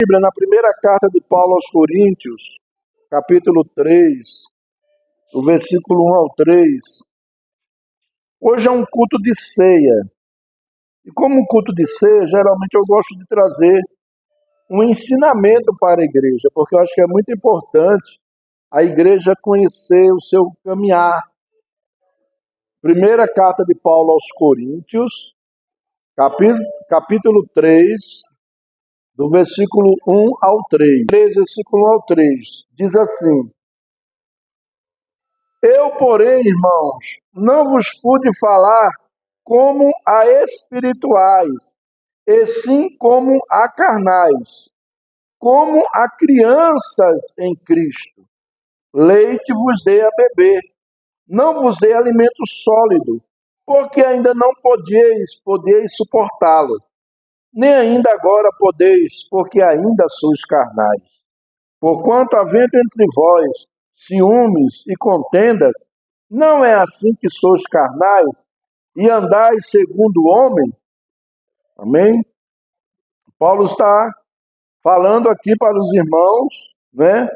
Bíblia, na primeira carta de Paulo aos Coríntios, capítulo 3, do versículo 1 ao 3. Hoje é um culto de ceia. E como um culto de ceia, geralmente eu gosto de trazer um ensinamento para a igreja, porque eu acho que é muito importante a igreja conhecer o seu caminhar. Primeira carta de Paulo aos Coríntios, capítulo 3, do versículo 1 ao 3. 3, versículo 1 ao 3. Diz assim: Eu, porém, irmãos, não vos pude falar como a espirituais, e sim como a carnais, como a crianças em Cristo. Leite vos dei a beber, não vos dei alimento sólido, porque ainda não podeis suportá-lo. Nem ainda agora podeis, porque ainda sois carnais. Porquanto havendo entre vós ciúmes e contendas, não é assim que sois carnais e andais segundo o homem? Amém? Paulo está falando aqui para os irmãos, né,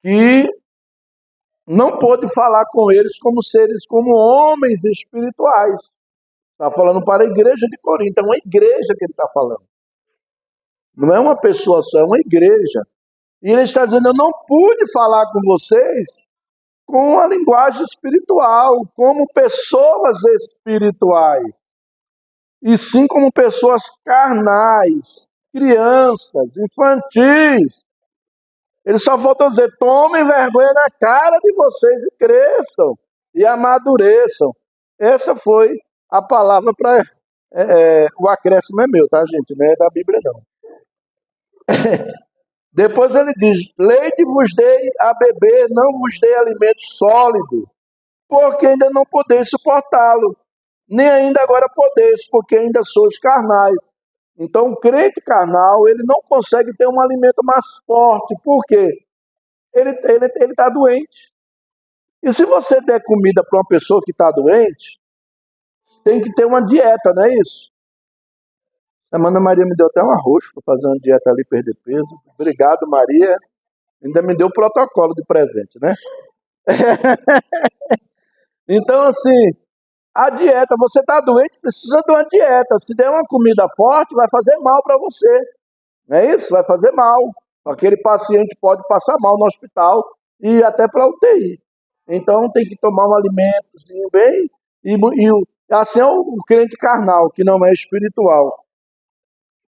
que não pôde falar com eles como seres, como homens espirituais. Está falando para a igreja de Corinto, é uma igreja que ele está falando. Não é uma pessoa só, é uma igreja. E ele está dizendo, eu não pude falar com vocês com a linguagem espiritual, como pessoas espirituais, e sim como pessoas carnais, crianças, infantis. Ele só faltou dizer, tomem vergonha na cara de vocês e cresçam, e amadureçam. Essa foi a palavra para... o acréscimo é meu, tá, gente? Não é da Bíblia, não. Depois ele diz, leite vos dei a beber, não vos dei alimento sólido, porque ainda não podeis suportá-lo, nem ainda agora podeis, porque ainda sois carnais. Então o crente carnal, ele não consegue ter um alimento mais forte, por quê? Ele está doente. E se você der comida para uma pessoa que está doente, tem que ter uma dieta, não é isso? A Ana Maria me deu até um arroz para fazer uma dieta ali, perder peso. Obrigado, Maria. Ainda me deu o protocolo de presente, né? Então, assim, a dieta, você está doente, precisa de uma dieta. Se der uma comida forte, vai fazer mal para você. Não é isso? Vai fazer mal. Aquele paciente pode passar mal no hospital e até para UTI. Então, tem que tomar um alimentozinho bem. Assim é o crente carnal, que não é espiritual.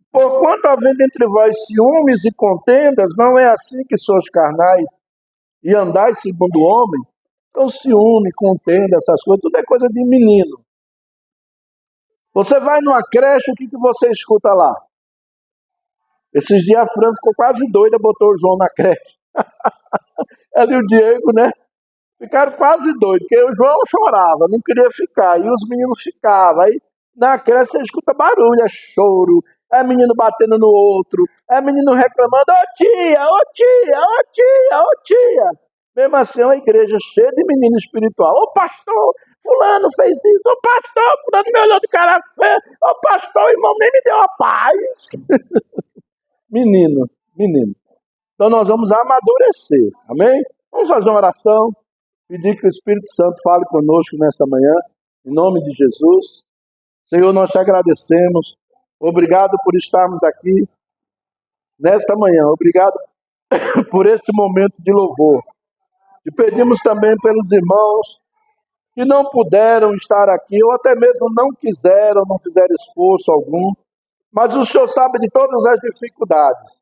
Porquanto havendo entre vós ciúmes e contendas, não é assim que sois carnais e andais segundo o homem? Então, ciúme, contenda, essas coisas, tudo é coisa de menino. Você vai numa creche, o que você escuta lá? Esses dias a Fran ficou quase doida, botou o João na creche. Ela e o Diego, né? Ficaram quase doidos, porque o João chorava, não queria ficar, e os meninos ficavam. Aí na creche você escuta barulho, é choro, é menino batendo no outro, é menino reclamando, ô tia, ô tia, ô tia, ô tia. Mesmo assim, é uma igreja cheia de menino espiritual. Ô pastor, fulano fez isso, ô pastor, fulano me olhou de cara feia, ô pastor, o irmão nem me deu a paz. Menino. Então nós vamos amadurecer, amém? Vamos fazer uma oração, pedir que o Espírito Santo fale conosco nesta manhã, em nome de Jesus. Senhor, nós te agradecemos. Obrigado por estarmos aqui nesta manhã. Obrigado por este momento de louvor. E pedimos também pelos irmãos que não puderam estar aqui, ou até mesmo não quiseram, não fizeram esforço algum, mas o Senhor sabe de todas as dificuldades.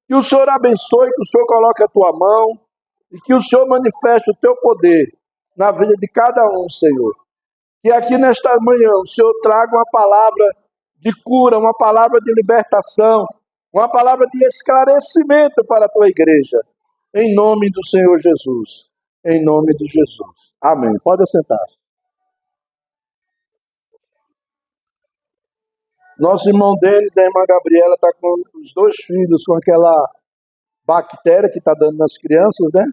Que o Senhor abençoe, que o Senhor coloque a tua mão, e que o Senhor manifeste o teu poder na vida de cada um, Senhor. Que aqui nesta manhã o Senhor traga uma palavra de cura, uma palavra de libertação, uma palavra de esclarecimento para a tua igreja. Em nome do Senhor Jesus. Em nome de Jesus. Amém. Pode assentar-se. Nosso irmão Denis e a irmã Gabriela estão com os dois filhos com aquela bactéria que está dando nas crianças, né?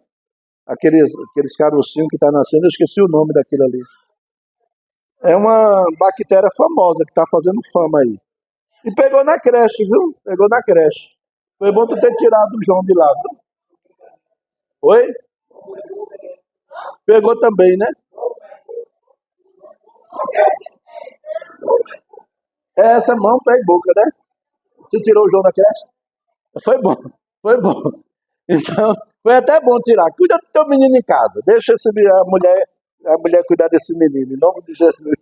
Aqueles carocinhos que estão nascendo, eu esqueci o nome daquilo ali. É uma bactéria famosa que está fazendo fama aí. E pegou na creche, viu? Pegou na creche. Foi bom tu ter tirado o João de lá. Oi? Pegou também, né? Essa mão pé e boca, né? Você tirou o João da creche? Foi bom, foi bom. Então, foi até bom tirar. Cuida do teu menino em casa. Deixa a mulher cuidar desse menino, em nome de Jesus.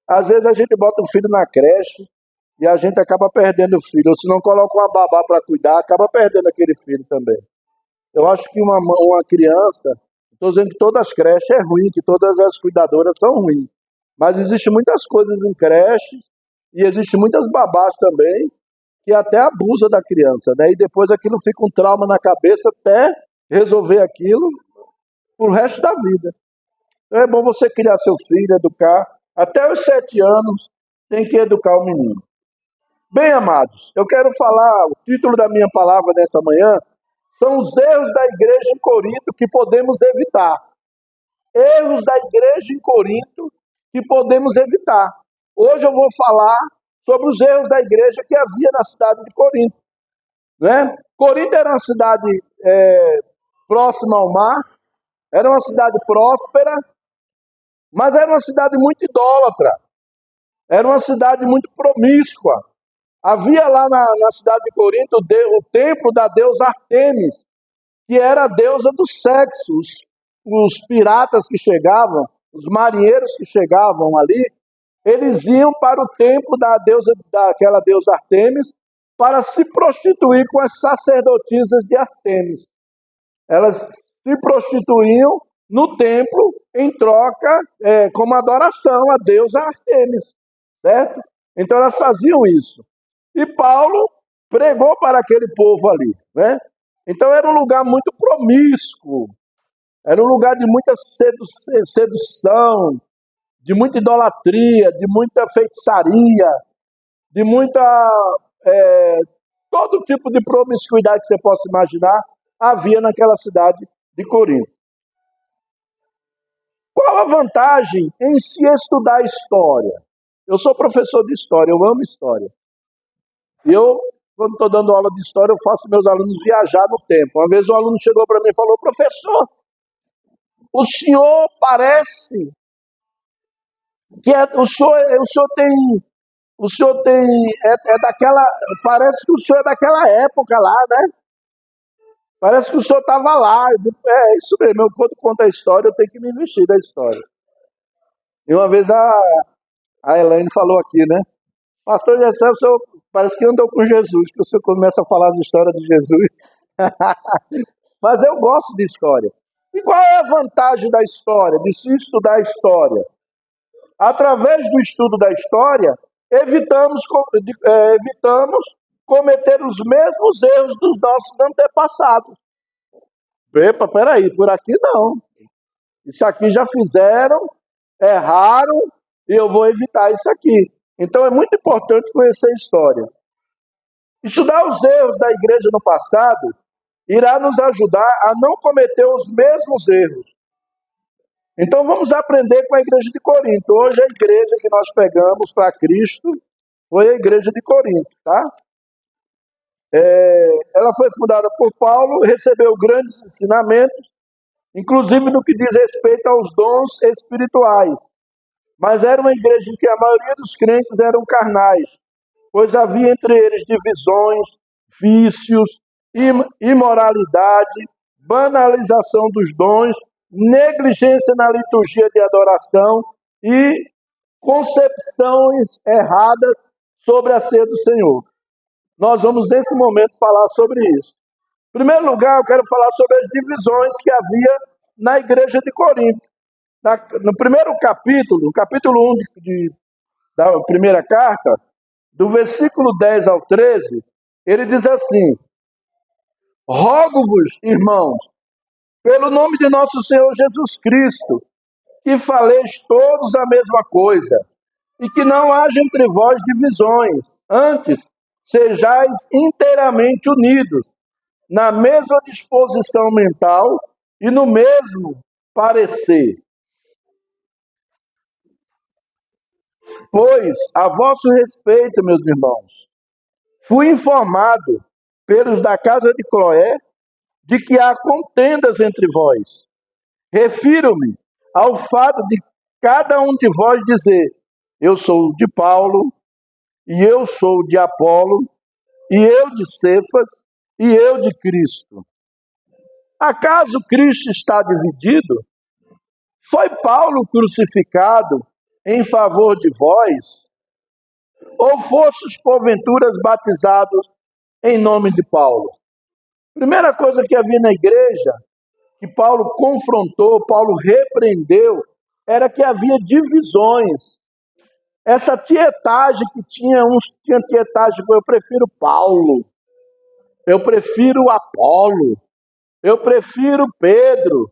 Às vezes a gente bota o filho na creche e a gente acaba perdendo o filho. Ou se não coloca uma babá para cuidar, acaba perdendo aquele filho também. Eu acho que uma criança, estou dizendo que todas as creches é ruim, que todas as cuidadoras são ruins. Mas existem muitas coisas em creches e existem muitas babás também que até abusa da criança, né? E depois aquilo fica um trauma na cabeça até resolver aquilo pro resto da vida. Então é bom você criar seu filho, educar. Até os 7 anos tem que educar o menino. Bem, amados, eu quero falar, o título da minha palavra nessa manhã são os erros da igreja em Corinto que podemos evitar. Erros da igreja em Corinto que podemos evitar. Hoje eu vou falar sobre os erros da igreja que havia na cidade de Corinto. Né? Corinto era uma cidade próxima ao mar, era uma cidade próspera, mas era uma cidade muito idólatra, era uma cidade muito promíscua. Havia lá na cidade de Corinto o templo da deusa Artemis, que era a deusa do sexo. Os piratas que chegavam, os marinheiros que chegavam ali, eles iam para o templo daquela deusa Artemis para se prostituir com as sacerdotisas de Artemis. Elas se prostituíam no templo em troca, como adoração à deusa Artemis, certo? Então elas faziam isso. E Paulo pregou para aquele povo ali, né? Então era um lugar muito promíscuo, era um lugar de muita sedução, de muita idolatria, de muita feitiçaria, de muita. é, todo tipo de promiscuidade que você possa imaginar havia naquela cidade de Corinto. Qual a vantagem em se estudar história? Eu sou professor de história, eu amo história. E eu, quando estou dando aula de história, eu faço meus alunos viajar no tempo. Uma vez um aluno chegou para mim e falou: professor, o senhor parece que o senhor tem, é daquela, parece que o senhor é daquela época lá, né? Parece que o senhor estava lá. Eu digo, é isso mesmo, eu quando conto a história, eu tenho que me investir da história. E uma vez a Elaine falou aqui, né? Pastor Gessé, o senhor parece que andou com Jesus, que o senhor começa a falar as histórias de Jesus. Mas eu gosto de história. E qual é a vantagem da história, de se estudar a história? Através do estudo da história, evitamos cometer os mesmos erros dos nossos antepassados. Epa, peraí, por aqui não. Isso aqui já fizeram, erraram, e eu vou evitar isso aqui. Então é muito importante conhecer a história. Estudar os erros da igreja no passado irá nos ajudar a não cometer os mesmos erros. Então vamos aprender com a igreja de Corinto. Hoje a igreja que nós pegamos para Cristo foi a igreja de Corinto, tá? Ela foi fundada por Paulo, recebeu grandes ensinamentos, inclusive no que diz respeito aos dons espirituais. Mas era uma igreja em que a maioria dos crentes eram carnais, pois havia entre eles divisões, vícios, imoralidade, banalização dos dons, negligência na liturgia de adoração e concepções erradas sobre a ceia do Senhor. Nós vamos, nesse momento, falar sobre isso. Em primeiro lugar, eu quero falar sobre as divisões que havia na igreja de Corinto. No primeiro capítulo, no capítulo 1 da primeira carta, do versículo 10 ao 13, ele diz assim: rogo-vos, irmãos, pelo nome de nosso Senhor Jesus Cristo, que faleis todos a mesma coisa, e que não haja entre vós divisões, antes sejais inteiramente unidos, na mesma disposição mental e no mesmo parecer. Pois, a vosso respeito, meus irmãos, Fui informado pelos da casa de Cloé de que há contendas entre vós. Refiro-me ao fato de cada um de vós dizer: eu sou de Paulo, e eu sou de Apolo, e eu de Cefas, e eu de Cristo. Acaso Cristo está dividido? Foi Paulo crucificado em favor de vós? Ou fostes porventuras batizados em nome de Paulo? Primeira coisa que havia na igreja, que Paulo confrontou, Paulo repreendeu, era que havia divisões. Essa tietagem que tinha, uns tinham tietagem, eu prefiro Paulo, eu prefiro Apolo, eu prefiro Pedro,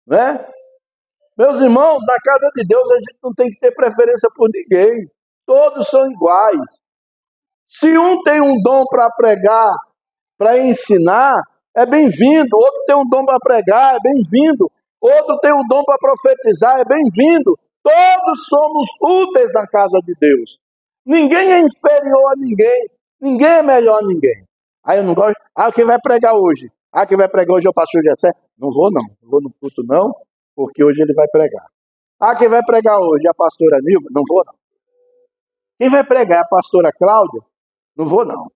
né? Meus irmãos, na casa de Deus a gente não tem que ter preferência por ninguém. Todos são iguais. Se um tem um dom para pregar, para ensinar, é bem-vindo. Outro tem um dom para pregar, é bem-vindo. Outro tem um dom para profetizar, é bem-vindo. Todos somos úteis na casa de Deus. Ninguém é inferior a ninguém. Ninguém é melhor a ninguém. Aí eu não gosto. Quem vai pregar hoje? Quem vai pregar hoje é o pastor Gessé? Não vou não. Não vou no culto não, porque hoje ele vai pregar. Quem vai pregar hoje é a pastora Nilva? Não vou não. Quem vai pregar é a pastora Cláudia? Não vou não.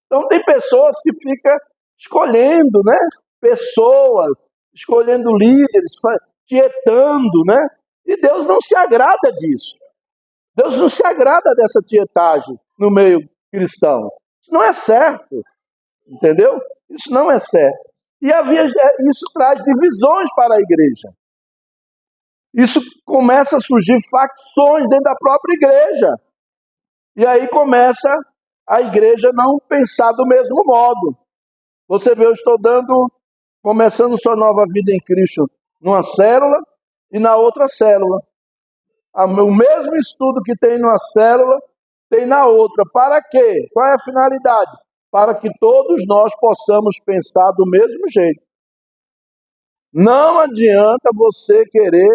Então tem pessoas que ficam escolhendo, né? Pessoas, escolhendo líderes, tietando, né? E Deus não se agrada disso. Deus não se agrada dessa tietagem no meio cristão. Isso não é certo, entendeu? Isso não é certo. E isso traz divisões para a igreja. Isso começa a surgir facções dentro da própria igreja. E aí começa a igreja não pensar do mesmo modo. Você vê, eu estou começando sua nova vida em Cristo numa célula e na outra célula. O mesmo estudo que tem numa célula, tem na outra. Para quê? Qual é a finalidade? Para que todos nós possamos pensar do mesmo jeito. Não adianta você querer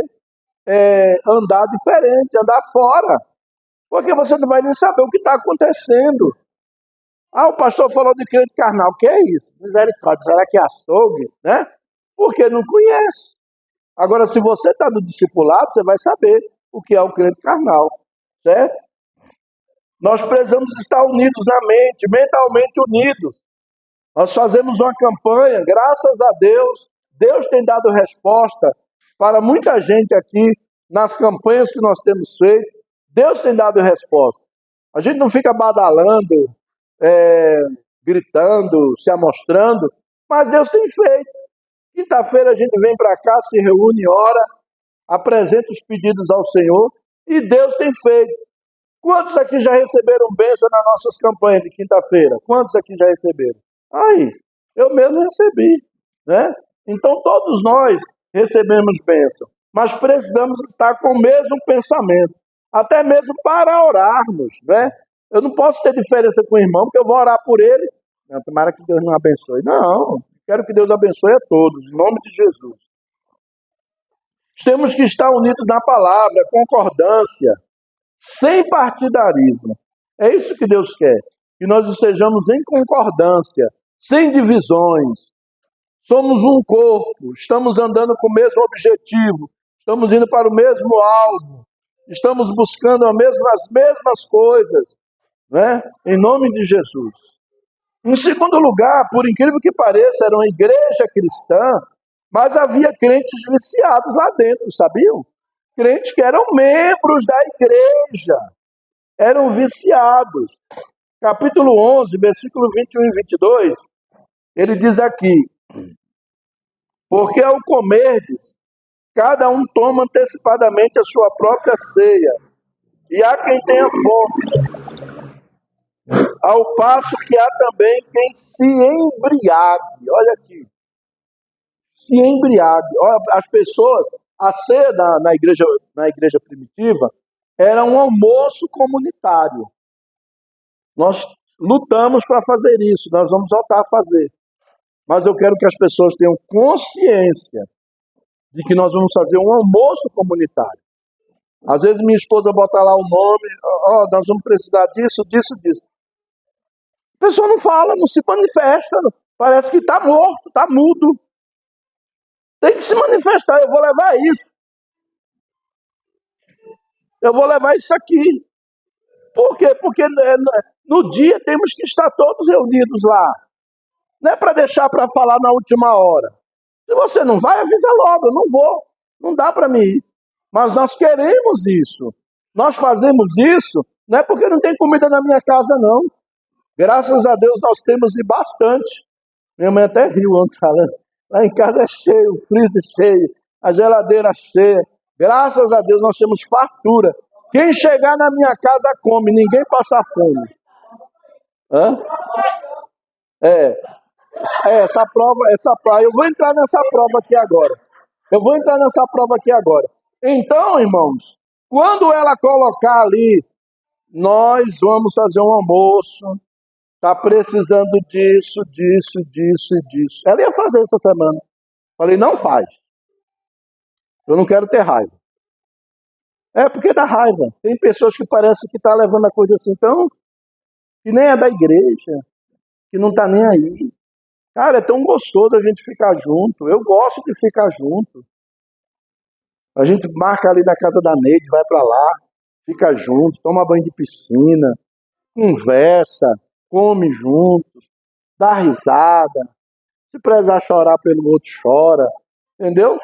andar diferente, andar fora, porque você não vai nem saber o que está acontecendo. O pastor falou de crente carnal. O que é isso? Misericórdia, será que é açougue? Né? Porque não conhece. Agora, se você está no discipulado, você vai saber o que é o crente carnal. Certo? Nós precisamos estar unidos na mente, mentalmente unidos. Nós fazemos uma campanha, graças a Deus. Deus tem dado resposta para muita gente aqui nas campanhas que nós temos feito. Deus tem dado resposta. A gente não fica badalando, gritando, se amostrando, mas Deus tem feito. Quinta-feira a gente vem para cá, se reúne, ora, apresenta os pedidos ao Senhor e Deus tem feito. Quantos aqui já receberam bênção nas nossas campanhas de quinta-feira? Quantos aqui já receberam? Eu mesmo recebi, né? Então todos nós recebemos bênção, mas precisamos estar com o mesmo pensamento, até mesmo para orarmos, né? Eu não posso ter diferença com o irmão, porque eu vou orar por ele. Não, tomara que Deus não abençoe. Não, quero que Deus abençoe a todos, em nome de Jesus. Temos que estar unidos na palavra, concordância, sem partidarismo. É isso que Deus quer, que nós estejamos em concordância, sem divisões. Somos um corpo, estamos andando com o mesmo objetivo, estamos indo para o mesmo alvo, estamos buscando as mesmas coisas, né? Em nome de Jesus. Em segundo lugar, por incrível que pareça, era uma igreja cristã, mas havia crentes viciados lá dentro, sabiam? Crentes que eram membros da igreja, eram viciados. Capítulo 11, versículo 21 e 22, ele diz aqui: porque ao comerdes, cada um toma antecipadamente a sua própria ceia, e há quem tenha fome, ao passo que há também quem se embriague. Olha aqui, se embriague. As pessoas, a ceia na igreja primitiva era um almoço comunitário. Nós lutamos para fazer isso, nós vamos voltar a fazer. Mas eu quero que as pessoas tenham consciência de que nós vamos fazer um almoço comunitário. Às vezes minha esposa bota lá o nome, nós vamos precisar disso. pessoa não fala, não se manifesta, parece que está morto, está mudo. Tem que se manifestar, eu vou levar isso. Eu vou levar isso aqui. Por quê? Porque no dia temos que estar todos reunidos lá. Não é para deixar para falar na última hora. Se você não vai, avisa logo, eu não vou. Não dá para mim ir. Mas nós queremos isso. Nós fazemos isso, não é porque não tem comida na minha casa, não. Graças a Deus nós temos e bastante. Minha mãe até riu ontem falando. Lá em casa é cheio, o freezer cheio, a geladeira cheia. Graças a Deus nós temos fartura. Quem chegar na minha casa come, ninguém passa fome. Hã? É, essa prova, eu vou entrar nessa prova aqui agora. Então, irmãos, quando ela colocar ali, nós vamos fazer um almoço, tá precisando disso. Ela ia fazer essa semana. Falei, não faz. Eu não quero ter raiva. É porque dá raiva. Tem pessoas que parece que tá levando a coisa assim, então, que nem é da igreja, que não tá nem aí. Cara, é tão gostoso a gente ficar junto. Eu gosto de ficar junto. A gente marca ali na casa da Neide, vai para lá, fica junto, toma banho de piscina, conversa, come juntos, dá risada. Se precisar chorar pelo outro, chora. Entendeu?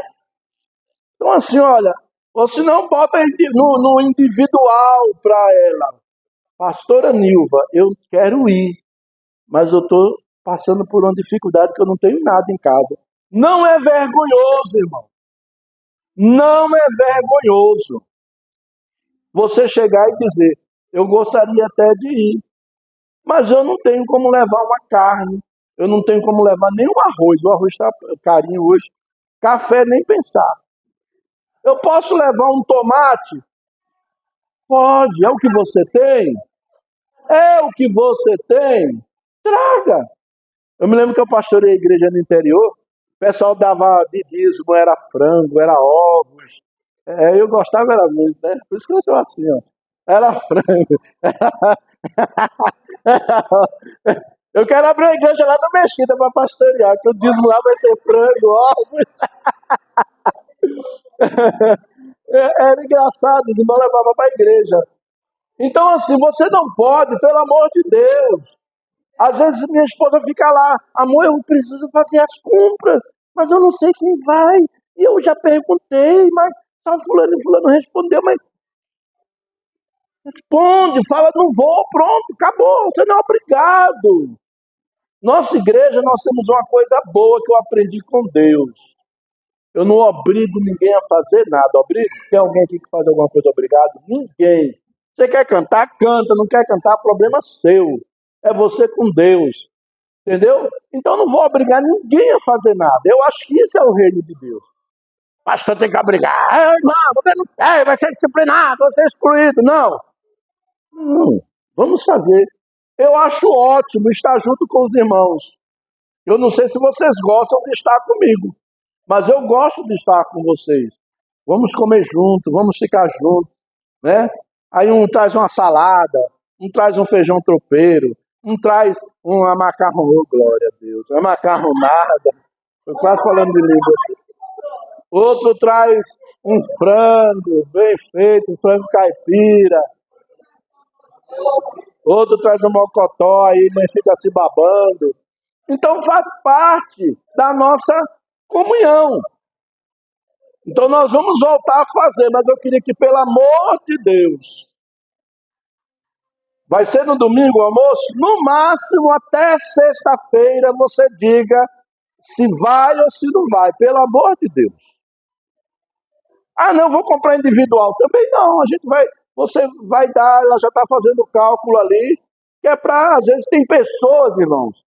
Então assim, olha, ou se não, bota no individual para ela. Pastora Nilva, eu quero ir, mas eu estou passando por uma dificuldade que eu não tenho nada em casa. Não é vergonhoso, irmão. Não é vergonhoso você chegar e dizer, eu gostaria até de ir, mas eu não tenho como levar uma carne, eu não tenho como levar nem um arroz, o arroz está carinho hoje, café nem pensar. Eu posso levar um tomate? Pode, é o que você tem? É o que você tem? Traga. Eu me lembro que eu pastorei a igreja no interior, o pessoal dava de dízimo, era frango, era ovos. Eu gostava, era muito, né? Por isso que eu estou assim, ó. Era frango. Eu quero abrir uma igreja lá na Mesquita para pastorear, que o dízimo lá vai ser frango, ovos. Era engraçado, os irmãos levavam para a igreja. Então, assim, você não pode, pelo amor de Deus. Às vezes minha esposa fica lá, amor, eu preciso fazer as compras, mas eu não sei quem vai. E eu já perguntei, mas só fulano e fulano respondeu, mas responde, fala, não vou, pronto, acabou, você não é obrigado. Nossa igreja, nós temos uma coisa boa que eu aprendi com Deus. Eu não obrigo ninguém a fazer nada, obrigo? Tem alguém aqui que faz alguma coisa obrigado? Ninguém. Você quer cantar? Canta, não quer cantar? Problema seu. É você com Deus. Entendeu? Então eu não vou obrigar ninguém a fazer nada. Eu acho que isso é o reino de Deus. Pastor tem que obrigar. Irmão, você não quer, vai ser disciplinado, vai ser excluído. Não. Não. Vamos fazer. Eu acho ótimo estar junto com os irmãos. Eu não sei se vocês gostam de estar comigo, mas eu gosto de estar com vocês. Vamos comer junto, vamos ficar juntos, né? Aí um traz uma salada, um traz um feijão tropeiro, um traz uma macarrão, oh, glória a Deus, uma macarronada, estou quase falando de língua. Outro traz um frango bem feito, um frango caipira. Outro traz um mocotó, aí mãe fica se babando. Então faz parte da nossa comunhão. Então nós vamos voltar a fazer, mas eu queria que, pelo amor de Deus, vai ser no domingo o almoço? No máximo até sexta-feira você diga se vai ou se não vai, pelo amor de Deus. Ah, não, vou comprar individual. Também não, você vai dar, ela já está fazendo o cálculo ali, que é para, às vezes tem pessoas, irmãos,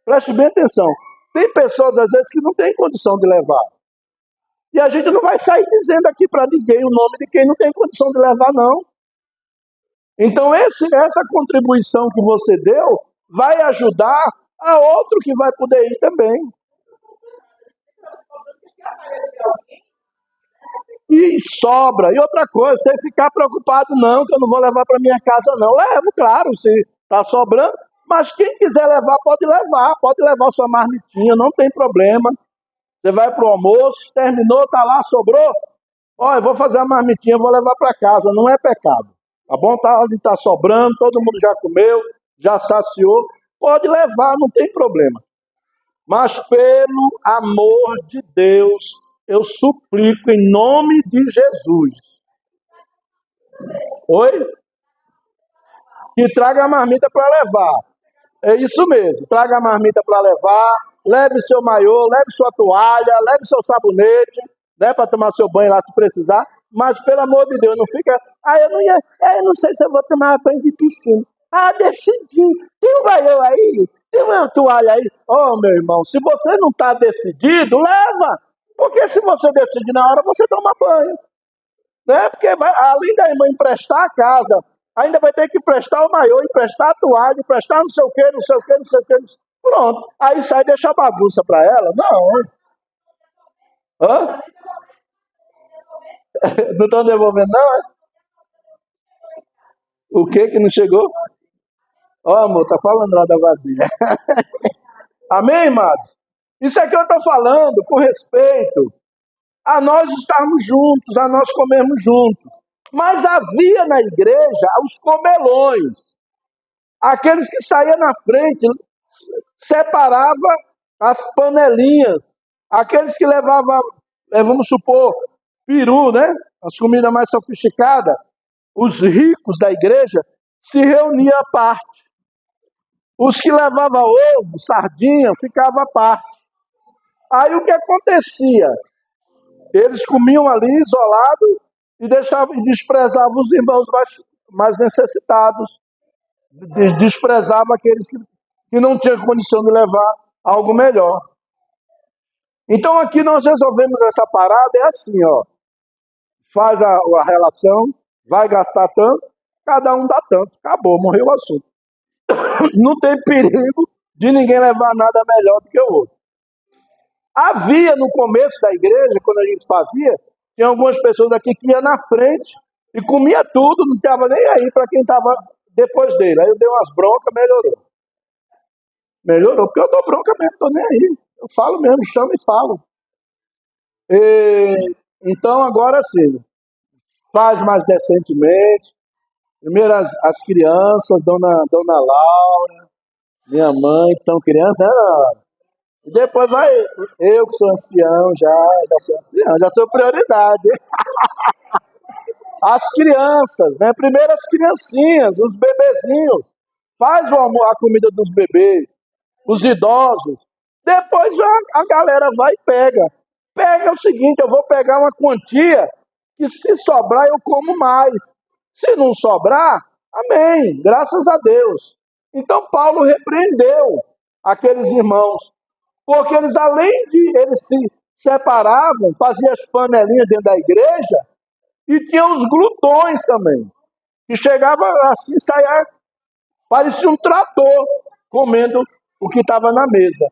preste bem atenção, tem pessoas às vezes que não tem condição de levar. E a gente não vai sair dizendo aqui para ninguém o nome de quem não tem condição de levar, não. Então essa contribuição que você deu vai ajudar a outro que vai poder ir também. E sobra. E outra coisa, você ficar preocupado não, que eu não vou levar para minha casa não. Levo, claro, se está sobrando. Mas quem quiser levar, pode levar sua marmitinha, não tem problema. Você vai pro almoço, terminou, tá lá, sobrou. Ó, eu vou fazer a marmitinha, vou levar para casa, não é pecado. Tá bom? Tá, ali tá sobrando, todo mundo já comeu, já saciou. Pode levar, não tem problema. Mas pelo amor de Deus, eu suplico em nome de Jesus. Oi? Que traga a marmita para levar. É isso mesmo. Traga a marmita para levar, leve seu maiô, leve sua toalha, leve seu sabonete, né, para tomar seu banho lá se precisar. Mas, pelo amor de Deus, não fica... eu não sei se eu vou tomar banho de piscina. Ah, decidi. Tem um maiô aí? Tem uma toalha aí? Oh, meu irmão, se você não está decidido, leva. Porque se você decidir na hora, você toma banho. Né? Porque além da irmã emprestar a casa, ainda vai ter que emprestar o maiô, emprestar a toalha, emprestar não sei o que, não sei o que, não sei o que. Pronto. Aí sai e deixa a bagunça para ela? Não. Hã? Não estão devolvendo, não? É? O que não chegou? Ó, amor, tá falando lá da vasilha. Amém, irmão? Isso é que eu estou falando com respeito a nós estarmos juntos, a nós comermos juntos. Mas havia na igreja os comelões, aqueles que saíam na frente, separava as panelinhas, aqueles que levavam, vamos supor, peru, né? As comidas mais sofisticadas, os ricos da igreja se reuniam à parte. Os que levavam ovo, sardinha, ficavam à parte. Aí o que acontecia? Eles comiam ali isolado e desprezavam os irmãos mais necessitados. Desprezavam aqueles que não tinham condição de levar algo melhor. Então aqui nós resolvemos essa parada, é assim, ó. Faz a relação, vai gastar tanto, cada um dá tanto. Acabou, morreu o assunto. Não tem perigo de ninguém levar nada melhor do que o outro. Havia no começo da igreja, quando a gente fazia, tinha algumas pessoas aqui que iam na frente e comia tudo, não estava nem aí para quem estava depois dele. Aí eu dei umas broncas, melhorou. Melhorou, porque eu dou bronca mesmo, estou nem aí. Eu falo mesmo, chamo e falo. Então agora sim, faz mais decentemente. Primeiro as crianças, dona Laura, minha mãe, que são crianças, né? E depois vai eu que sou ancião, já sou ancião, já sou prioridade. As crianças, né? Primeiro as criancinhas, os bebezinhos. Faz a comida dos bebês, os idosos. Depois a galera vai e pega. Pega o seguinte, eu vou pegar uma quantia que se sobrar eu como mais. Se não sobrar, amém, graças a Deus. Então Paulo repreendeu aqueles irmãos, porque eles, além de eles se separavam, faziam as panelinhas dentro da igreja, e tinha os glutões também, que chegava assim, saia, parecia um trator, comendo o que estava na mesa.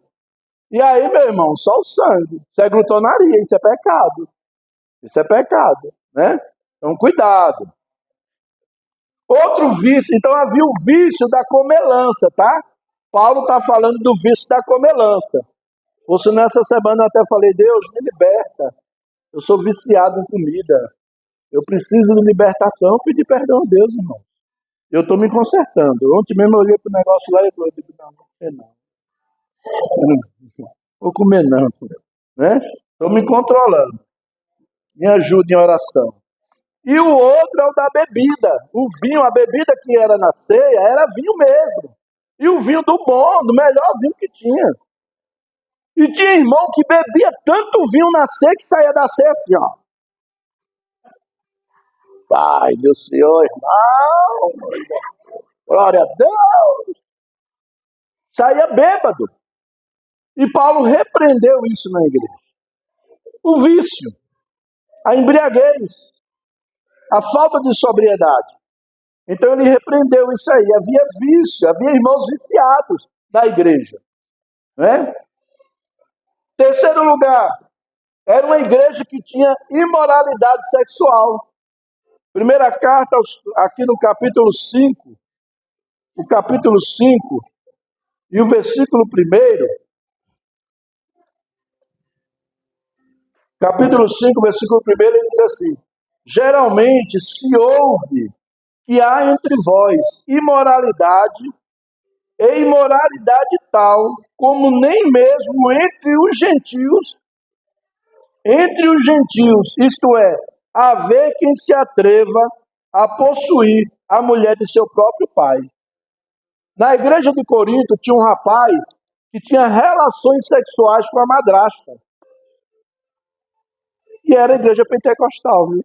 E aí, meu irmão, só o sangue. Isso é glutonaria, isso é pecado. Isso é pecado, né? Então, cuidado. Outro vício, então havia o vício da comelança, tá? Paulo está falando do vício da comelança. Você nessa semana eu até falei, Deus, me liberta. Eu sou viciado em comida. Eu preciso de libertação. Eu pedi perdão a Deus, irmão. Eu estou me consertando. Ontem mesmo eu olhei para o negócio lá e falei, não, vou comer não. Vou comer não. Né? Estou me controlando. Me ajude em oração. E o outro é o da bebida. O vinho, a bebida que era na ceia, era vinho mesmo. E o vinho do bom, do melhor vinho que tinha. E tinha irmão que bebia tanto vinho na ceia que saía da ceia assim, ó. Pai do Senhor, irmão. Glória a Deus. Saía bêbado. E Paulo repreendeu isso na igreja. O vício, a embriaguez, a falta de sobriedade. Então ele repreendeu isso aí. Havia vício, havia irmãos viciados da igreja. Né? Terceiro lugar, era uma igreja que tinha imoralidade sexual. Primeira carta, aqui no capítulo 5, o capítulo 5, E o versículo 1, capítulo 5, versículo 1, ele diz assim: geralmente se ouve que há entre vós imoralidade, e imoralidade tal, como nem mesmo entre os gentios, isto é, haver quem se atreva a possuir a mulher de seu próprio pai. Na igreja de Corinto tinha um rapaz que tinha relações sexuais com a madrasta. E era a igreja pentecostal, viu?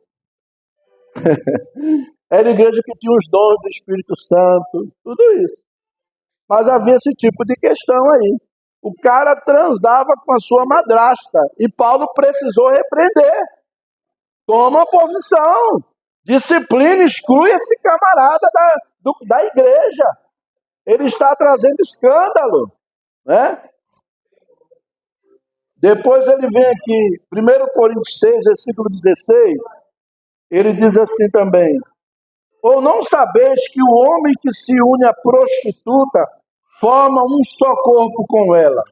Era a igreja que tinha os dons do Espírito Santo, tudo isso. Mas havia esse tipo de questão aí. O cara transava com a sua madrasta e Paulo precisou repreender. Toma posição. Disciplina, exclui esse camarada da igreja. Ele está trazendo escândalo, né? Depois ele vem aqui, 1 Coríntios 6, versículo 16, ele diz assim também: ou não sabeis que o homem que se une à prostituta forma um só corpo com ela?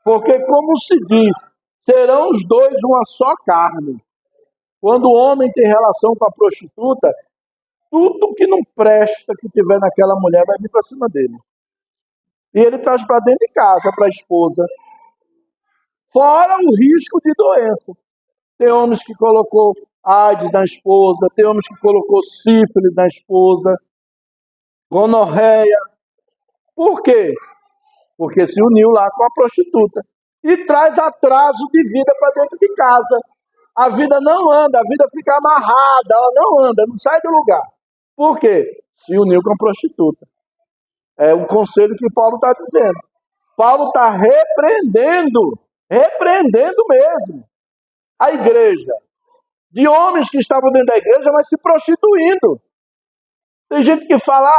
Porque, como se diz, serão os dois uma só carne. Quando o homem tem relação com a prostituta, tudo que não presta que tiver naquela mulher vai vir para cima dele. E ele traz para dentro de casa, para a esposa. Fora o risco de doença. Tem homens que colocou AIDS na esposa, tem homens que colocou sífilis na esposa, gonorreia. Por quê? Porque se uniu lá com a prostituta. E traz atraso de vida para dentro de casa. A vida não anda, a vida fica amarrada, ela não anda, não sai do lugar. Por quê? Se uniu com a prostituta. É o conselho que Paulo está dizendo. Paulo está repreendendo mesmo a igreja. De homens que estavam dentro da igreja, mas se prostituindo. Tem gente que fala,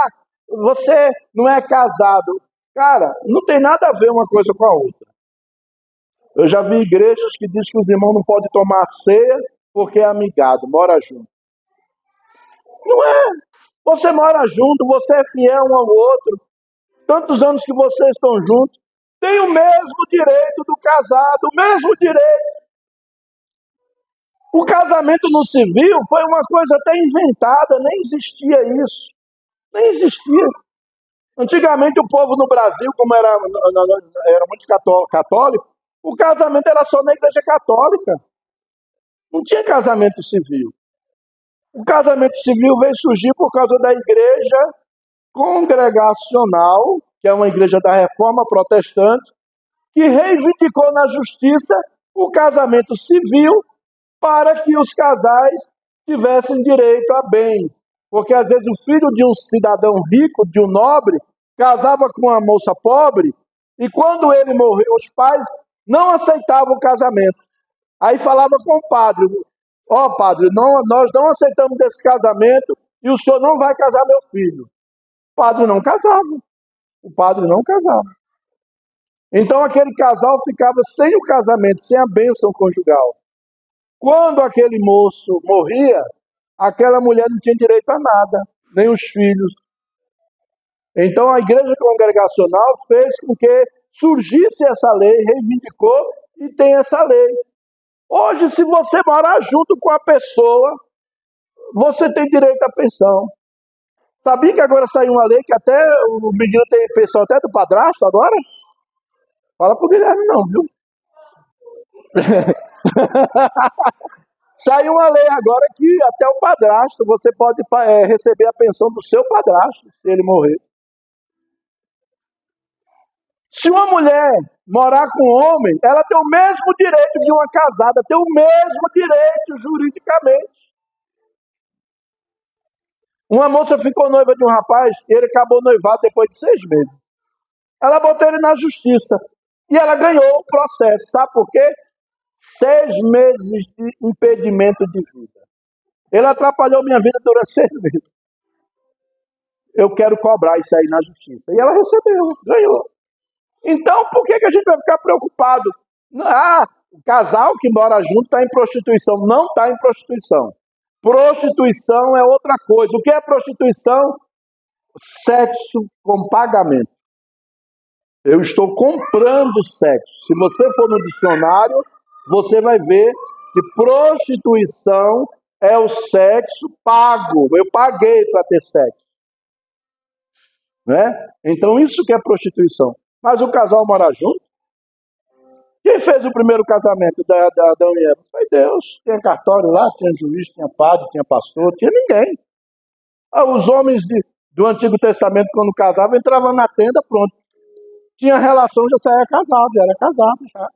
você não é casado. Cara, não tem nada a ver uma coisa com a outra. Eu já vi igrejas que dizem que os irmãos não podem tomar ceia porque é amigado, mora junto. Não é. Você mora junto, você é fiel um ao outro. Tantos anos que vocês estão juntos. Tem o mesmo direito do casado, o mesmo direito. O casamento no civil foi uma coisa até inventada, nem existia isso. Nem existia. Antigamente o povo no Brasil, como era muito católico, o casamento era só na igreja católica. Não tinha casamento civil. O casamento civil veio surgir por causa da igreja congregacional, que é uma igreja da Reforma Protestante, que reivindicou na justiça o casamento civil para que os casais tivessem direito a bens. Porque às vezes o filho de um cidadão rico, de um nobre, casava com uma moça pobre, e quando ele morreu, os pais não aceitavam o casamento. Aí falava com o padre: ó, padre, nós não aceitamos esse casamento e o senhor não vai casar meu filho. O padre não casava. O padre não casava. Então aquele casal ficava sem o casamento, sem a bênção conjugal. Quando aquele moço morria, aquela mulher não tinha direito a nada, nem os filhos. Então a igreja congregacional fez com que surgisse essa lei, reivindicou e tem essa lei. Hoje, se você morar junto com a pessoa, você tem direito à pensão. Sabia que agora saiu uma lei que até o menino tem pensão até do padrasto agora? Fala pro Guilherme não, viu? Saiu uma lei agora que até o padrasto, você pode receber a pensão do seu padrasto, se ele morrer. Se uma mulher morar com um homem, ela tem o mesmo direito de uma casada, tem o mesmo direito juridicamente. Uma moça ficou noiva de um rapaz, e ele acabou noivado depois de 6 meses. Ela botou ele na justiça. E ela ganhou o processo. Sabe por quê? 6 meses de impedimento de vida. Ele atrapalhou minha vida durante 6 meses. Eu quero cobrar isso aí na justiça. E ela recebeu, ganhou. Então, por que a gente vai ficar preocupado? O casal que mora junto está em prostituição. Não está em prostituição. Prostituição é outra coisa. O que é prostituição? Sexo com pagamento. Eu estou comprando sexo. Se você for no dicionário, você vai ver que prostituição é o sexo pago. Eu paguei para ter sexo, né? Então isso que é prostituição. Mas o casal mora junto. Quem fez o primeiro casamento da Adão e Eva? Foi Deus. Tinha cartório lá, tinha juiz, tinha padre, tinha pastor, tinha ninguém. Os homens do Antigo Testamento, quando casavam, entravam na tenda, pronto. Tinha relação, já saía casado, já era casado já.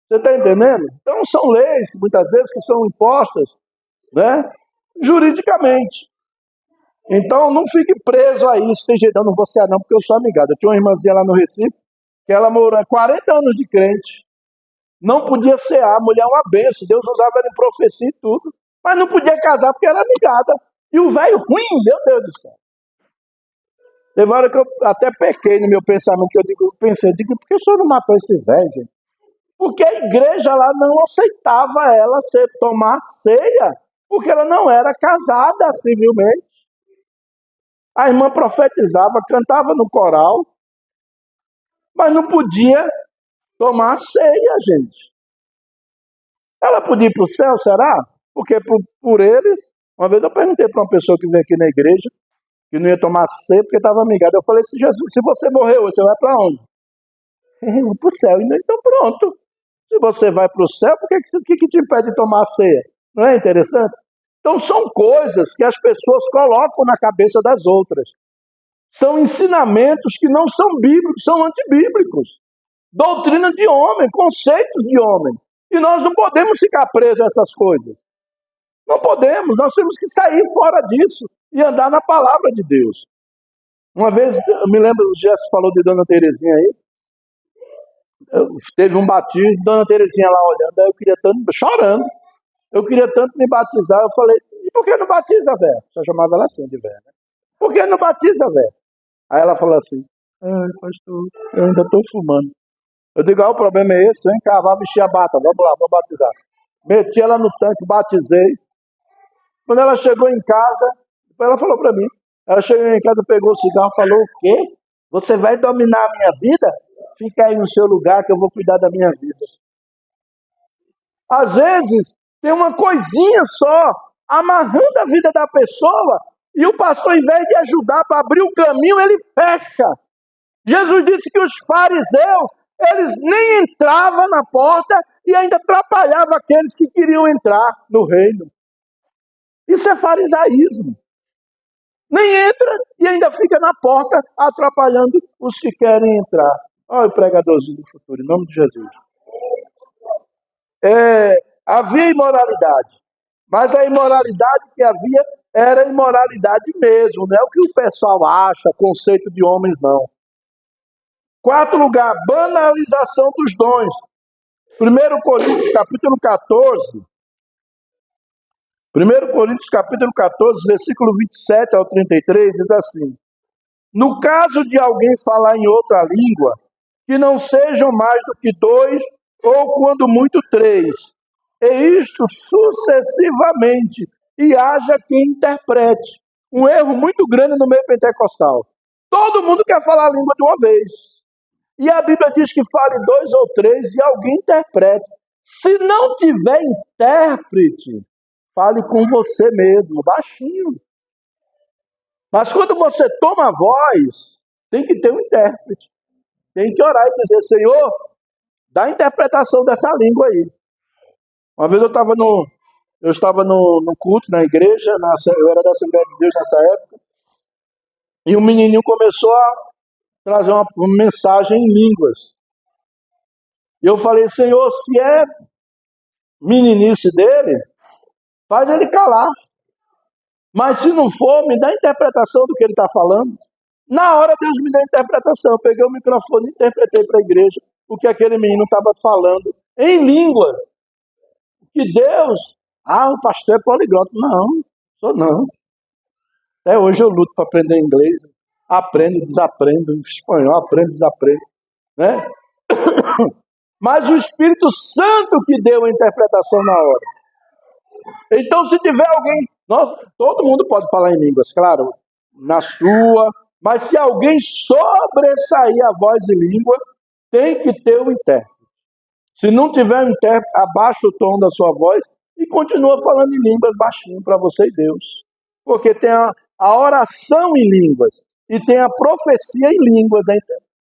Você está entendendo? Então são leis, muitas vezes, que são impostas, né, juridicamente. Então não fique preso a isso. Tem jeito, eu não vou ser não, porque eu sou amigada. Eu tinha uma irmãzinha lá no Recife, que ela morou 40 anos de crente. Não podia ser a mulher uma benção. Deus usava ela em profecia e tudo. Mas não podia casar porque era amigada. E o velho ruim, meu Deus do céu. Teve uma hora que eu até pequei no meu pensamento, que eu pensei, por que o senhor não matou esse velho, gente? Porque a igreja lá não aceitava ela tomar ceia, porque ela não era casada civilmente. A irmã profetizava, cantava no coral, mas não podia tomar ceia, gente. Ela podia ir para o céu, será? Porque por eles, uma vez eu perguntei para uma pessoa que veio aqui na igreja, que não ia tomar ceia porque estava amigada. Eu falei, se você morreu, você vai para onde? Para o céu. Então pronto. Se você vai para o céu, por que te impede de tomar ceia? Não é interessante? Então são coisas que as pessoas colocam na cabeça das outras. São ensinamentos que não são bíblicos, são antibíblicos. Doutrina de homem, conceitos de homem. E nós não podemos ficar presos a essas coisas. Não podemos, nós temos que sair fora disso e andar na palavra de Deus. Uma vez, eu me lembro, o Gerson falou de Dona Terezinha aí, teve um batismo, Dona Terezinha lá olhando, aí eu queria tanto, chorando, eu queria tanto me batizar, eu falei, e por que não batiza, velho? Eu chamava ela assim de velho, né? Por que não batiza, velho? Aí ela falou assim, pastor, eu ainda estou fumando. Eu digo, o problema é esse, hein? Cavar, vestir a bata, vamos lá, vamos batizar. Meti ela no tanque, batizei. Quando ela chegou em casa, depois ela falou para mim, ela chegou em casa, pegou o cigarro, falou, o quê? Você vai dominar a minha vida? Fica aí no seu lugar que eu vou cuidar da minha vida. Às vezes, tem uma coisinha só, amarrando a vida da pessoa, e o pastor, em vez de ajudar para abrir o caminho, ele fecha. Jesus disse que os fariseus, eles nem entravam na porta e ainda atrapalhavam aqueles que queriam entrar no reino. Isso é farisaísmo. Nem entra e ainda fica na porta atrapalhando os que querem entrar. Olha o pregadorzinho do futuro, em nome de Jesus. Havia imoralidade, mas a imoralidade que havia era imoralidade mesmo, não é o que o pessoal acha, conceito de homens, não. Quarto lugar, banalização dos dons. 1 Coríntios capítulo 14, 1 Coríntios capítulo 14, versículo 27 ao 33, diz assim: no caso de alguém falar em outra língua, que não sejam mais do que 2, ou quando muito 3, e isto sucessivamente, e haja quem interprete. Um erro muito grande no meio pentecostal. Todo mundo quer falar a língua de uma vez. E a Bíblia diz que fale 2 ou 3 e alguém interprete. Se não tiver intérprete, fale com você mesmo, baixinho. Mas quando você toma a voz, tem que ter um intérprete. Tem que orar e dizer, Senhor, dá a interpretação dessa língua aí. Uma vez eu estava no culto, na igreja, eu era da Assembleia de Deus nessa época, e um menininho começou a trazer uma mensagem em línguas. E eu falei, Senhor, se é meninice dele, faz ele calar. Mas se não for, me dá a interpretação do que ele está falando. Na hora Deus me deu a interpretação. Eu peguei o microfone e interpretei para a igreja o que aquele menino estava falando em línguas. Que Deus, o pastor é poliglota. Não, sou não. Até hoje eu luto para aprender inglês. Aprendo, desaprendo, espanhol, aprendo, desaprendo. Né? Mas o Espírito Santo que deu a interpretação na hora. Então, se tiver alguém, todo mundo pode falar em línguas, claro, na sua Mas se alguém sobressair a voz em língua, tem que ter um intérprete. Se não tiver um intérprete, abaixa o tom da sua voz e continua falando em línguas baixinho para você e Deus. Porque tem a oração em línguas e tem a profecia em línguas,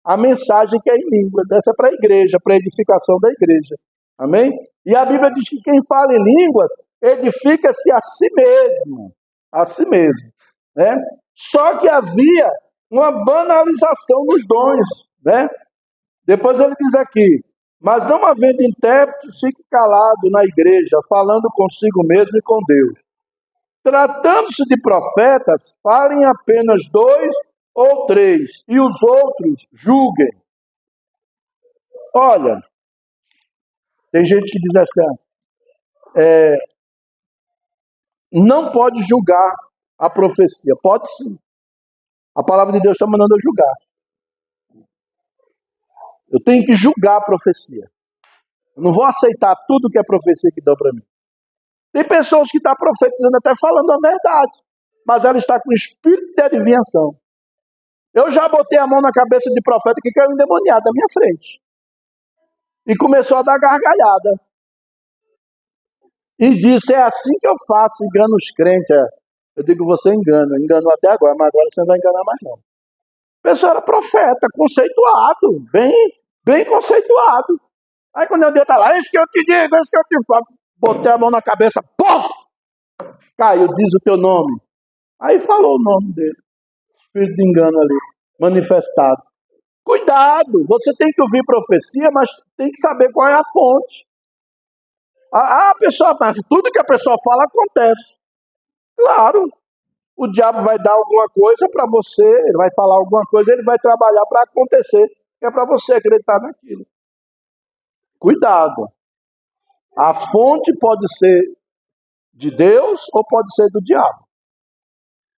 a mensagem que é em línguas. Essa é para a igreja, para a edificação da igreja. Amém? E a Bíblia diz que quem fala em línguas edifica-se a si mesmo. A si mesmo. Né? Só que havia uma banalização dos dons. Né? Depois ele diz aqui: mas não havendo intérprete, fique calado na igreja, falando consigo mesmo e com Deus. Tratando-se de profetas, falem apenas 2 ou 3, e os outros julguem. Olha, tem gente que diz assim, não pode julgar a profecia. Pode sim. A palavra de Deus está mandando eu julgar. Eu tenho que julgar a profecia. Eu não vou aceitar tudo que é profecia que dão para mim. Tem pessoas que estão profetizando até falando a verdade, mas ela está com espírito de adivinhação. Eu já botei a mão na cabeça de profeta que caiu endemoniado na minha frente. E começou a dar gargalhada. E disse, é assim que eu faço, engano os crentes. Eu digo, você enganou até agora, mas agora você não vai enganar mais não. A pessoa era profeta, conceituado, bem conceituado. Aí quando eu dei, tá lá, isso que eu te digo, isso que eu te falo. Botei a mão na cabeça, pof! Caiu, diz o teu nome. Aí falou o nome dele. Espírito de engano ali, manifestado. Cuidado, você tem que ouvir profecia, mas tem que saber qual é a fonte. A pessoa, mas tudo que a pessoa fala acontece. Claro, o diabo vai dar alguma coisa para você, ele vai falar alguma coisa, ele vai trabalhar para acontecer, que é para você acreditar naquilo. Cuidado. A fonte pode ser de Deus ou pode ser do diabo.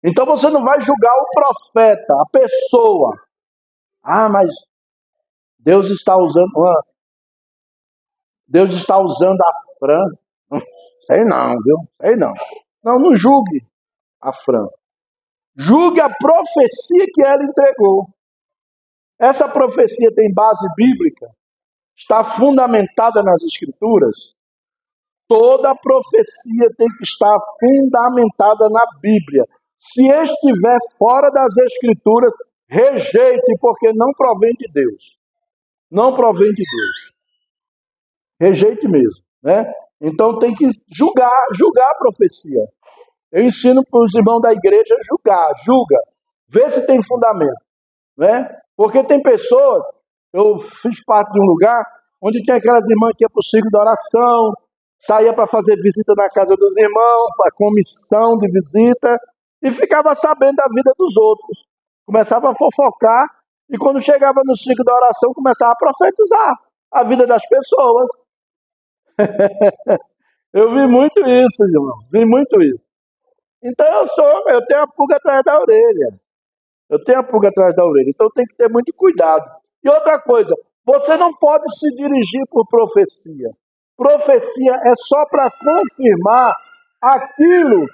Então você não vai julgar o profeta, a pessoa. Ah, mas Deus está usando a Fran. Sei não, viu? Sei não. Não julgue a Fran. Julgue a profecia que ela entregou. Essa profecia tem base bíblica? Está fundamentada nas Escrituras? Toda profecia tem que estar fundamentada na Bíblia. Se estiver fora das Escrituras, rejeite, porque não provém de Deus. Não provém de Deus. Rejeite mesmo, né? Então tem que julgar a profecia. Eu ensino para os irmãos da igreja julga, vê se tem fundamento, né? Porque tem pessoas, eu fiz parte de um lugar onde tinha aquelas irmãs que iam para o ciclo da oração, saía para fazer visita na casa dos irmãos, a comissão de visita, e ficava sabendo da vida dos outros. Começava a fofocar, e quando chegava no ciclo da oração, começava a profetizar a vida das pessoas. Eu vi muito isso, irmão. Vi muito isso. Então eu tenho a pulga atrás da orelha. Então tem que ter muito cuidado. E outra coisa, você não pode se dirigir por profecia. Profecia é só para confirmar aquilo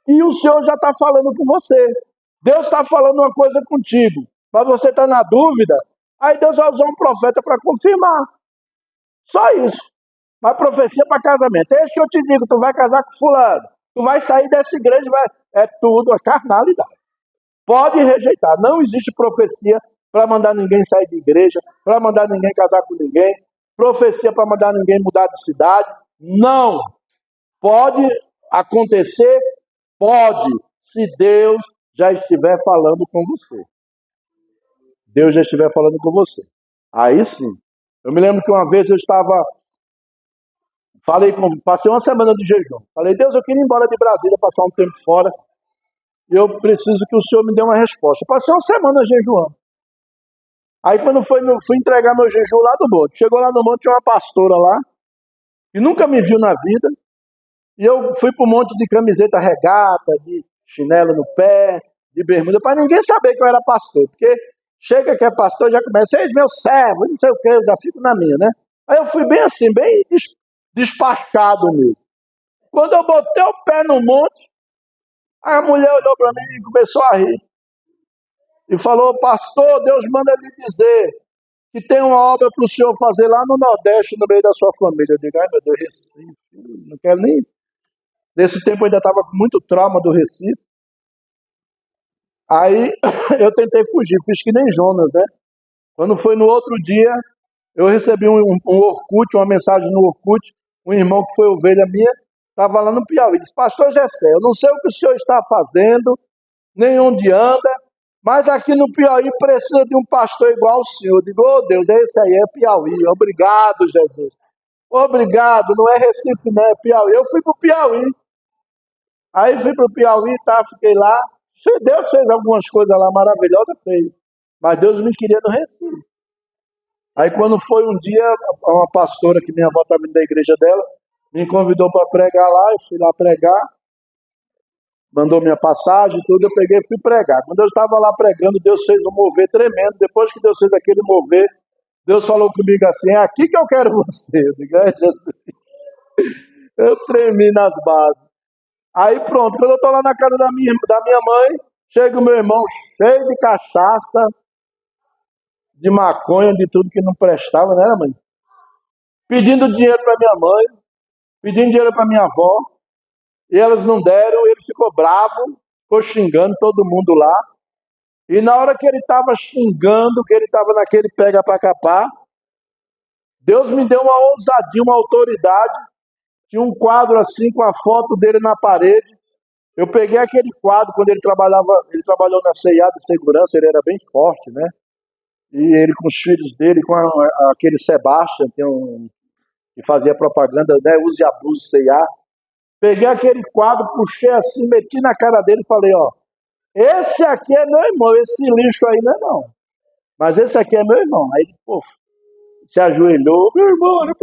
que o Senhor já está falando com você. Deus está falando uma coisa contigo, mas você está na dúvida, aí Deus vai usar um profeta para confirmar. Só isso. Mas profecia para casamento. É isso que eu te digo, tu vai casar com fulano. Tu vai sair dessa igreja, é tudo a carnalidade. Pode rejeitar. Não existe profecia para mandar ninguém sair de igreja, para mandar ninguém casar com ninguém, profecia para mandar ninguém mudar de cidade. Não. Pode acontecer? Pode, se Deus já estiver falando com você. Deus já estiver falando com você. Aí sim. Eu me lembro que uma vez eu passei uma semana de jejum. Falei, Deus, eu queria ir embora de Brasília, passar um tempo fora. E eu preciso que o Senhor me dê uma resposta. Passei uma semana jejuando. Aí quando fui entregar meu jejum lá do monte. Chegou lá no monte, tinha uma pastora lá, que nunca me viu na vida. E eu fui para um monte de camiseta regata, de chinelo no pé, de bermuda, para ninguém saber que eu era pastor. Porque chega que é pastor, já começa, eis meu servo, não sei o que, eu já fico na minha, né? Aí eu fui bem assim, bem despachado mesmo. Quando eu botei o pé no monte, aí a mulher olhou para mim e começou a rir. e falou: pastor, Deus manda lhe dizer que tem uma obra para o senhor fazer lá no Nordeste, no meio da sua família. Eu digo: ai meu Deus, Recife, não quero nem. Nesse tempo eu ainda estava com muito trauma do Recife. Aí eu tentei fugir, fiz que nem Jonas, né? Quando foi no outro dia, eu recebi um Orkut, uma mensagem no Orkut, um irmão que foi ovelha minha, estava lá no Piauí. Disse: pastor Gessé, eu não sei o que o senhor está fazendo, nem onde anda, mas aqui no Piauí precisa de um pastor igual ao senhor. Eu digo: oh Deus, esse aí é Piauí. Obrigado, Jesus. Obrigado, não é Recife, não, é Piauí. Eu fui para o Piauí. Aí fui para o Piauí, tá, fiquei lá. Deus fez algumas coisas lá maravilhosas, fez. Mas Deus me queria no Recife. Aí quando foi um dia, uma pastora que minha avó estava vindo da igreja dela, me convidou para pregar lá, eu fui lá pregar, mandou minha passagem e tudo, eu peguei e fui pregar. Quando eu estava lá pregando, Deus fez um mover tremendo. Depois que Deus fez aquele mover, Deus falou comigo assim: é aqui que eu quero você. Eu digo: é Jesus. Eu tremi nas bases. Aí pronto, quando eu estou lá na casa da minha mãe, chega o meu irmão cheio de cachaça, de maconha, de tudo que não prestava, né, mãe? Pedindo dinheiro para minha mãe, pedindo dinheiro para minha avó, e elas não deram, ele ficou bravo, ficou xingando todo mundo lá. E na hora que ele estava xingando, que ele estava naquele pega para capar, Deus me deu uma ousadia, uma autoridade. Tinha um quadro assim com a foto dele na parede. Eu peguei aquele quadro quando ele trabalhou na CIA de segurança, ele era bem forte, né? E ele com os filhos dele, com aquele Sebastian, que fazia propaganda, né? Use e abuse CIA. Peguei aquele quadro, puxei assim, meti na cara dele e falei: ó, esse aqui é meu irmão, esse lixo aí não é não. Mas esse aqui é meu irmão. Aí ele, pô, se ajoelhou: meu irmão, ora